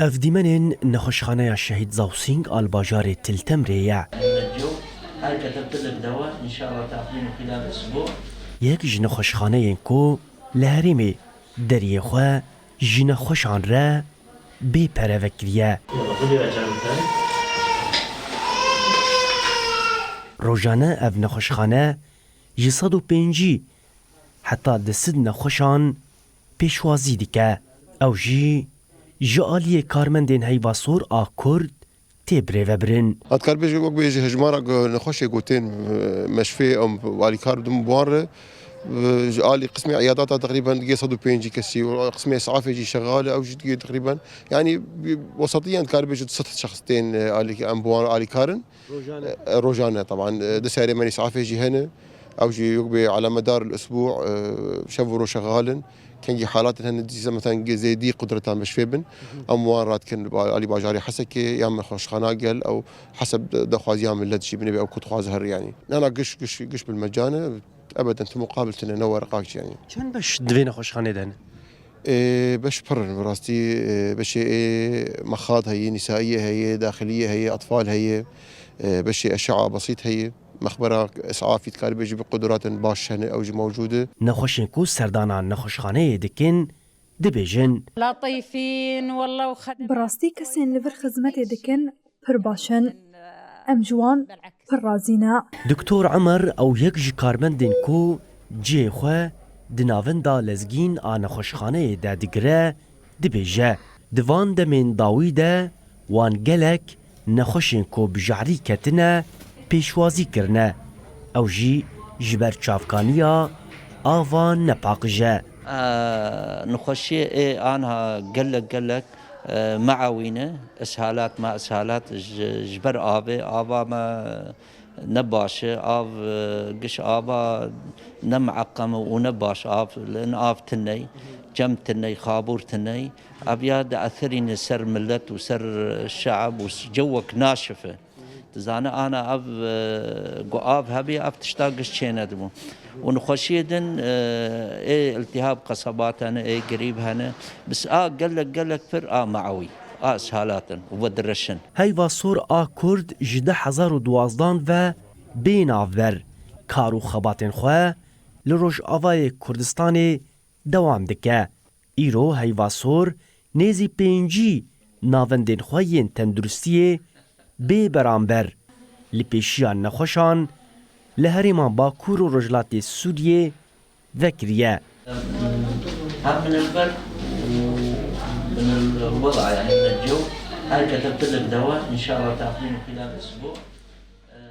اف دیمنین نخوشخانه شهید زاوسینگ آلباجار تلتمریه. هاي كتبت لك دواء ان شاء الله تاخذينه خلال اسبوع. یک جن خوشخانه کو لهرمی دریه خو جن خوشان را بی پروکریه. روزانه اف نخوشخانه جسد و پنجی حتی دست نخوشان پیشوازی دیگه او جالی کارمندین هیواسور آکورد تبره و برن. اتکار بیش وقت بیش هجمارا نخوشه گوتين مشفى أو والي كار دم بوار جالي قسم عياداتها تقريبا دقيقة 150 كسي وقسم إسعاف يجي شغالة أو جي تقريبا يعني وسطيا كار بيجي ست شخصتين آلي أمبوار آلي كارن روجانا طبعا دساري من إسعاف يجي هنا أو جي يقبي على مدار الأسبوع شفروا شغالن كان جي حالات هن مثلا زي دي قدرتها مش فيبن اموارات كان علي باجاري حسكي يا خوش خناقل او حسب دخواز يام اللي تجي بنبي او كنت خوازهر يعني انا قش بالمجانه ابدا انت مقابلتنا نور رقاقش يعني چند باش دوين خوشخانه دهن؟ باش برن براستي باش مخاض هي نسائيه هي داخليه هي اطفال هي باش اشعه بسيط هي مخبره اسعافي تكار بيجي بقدرات باش هنا او موجوده. نخوشن کو سردانا نخوشخانه دکن دبیجن لطيفين والله براستي كسين لفر خدمت دكن پر باشن ام جوان پر رازينا. دکتور عمر او یک جی کارمندین کو جی خو دناون دا لزگین آن خوشخانه دا دگره دبیجه دوان دمین داوی دا وان گلک نخوشن کو بجعری کتنه پیشوازی کرنه او جی جبر چافکانیا آوان نپاقجه. نخشي أنا قلك معاوينة إسهالات ما إسهالات جبر آبا ما نباشة قش آبا نمعقم ونباش لأن تني جم تني خابور تني أبياد أثرين سر ملت وسر الشعب وجوك ناشفة تزانا أنا قاب هبي تشتاقش شينا دمو ونخشيدن التهاب قصبات هنا قريب هنا بس قلك فر معوي اسهالاتن وبدرشن هیواسور آکورد جده 1012 و بیناور کارو خباتن خواه لروش آوای کردستان دوام دکه. ایرو هیواسور نیزی پینجی ناوندین خواهین تندرستی بی برانبر لپیشیان نخوشان لهرمان باکور و رجلات سوریه ذکریه. هم من البرد من الوضع يعني من الجو. هاي كتبت لك دواء ان شاء الله تاخذينه خلال اسبوع.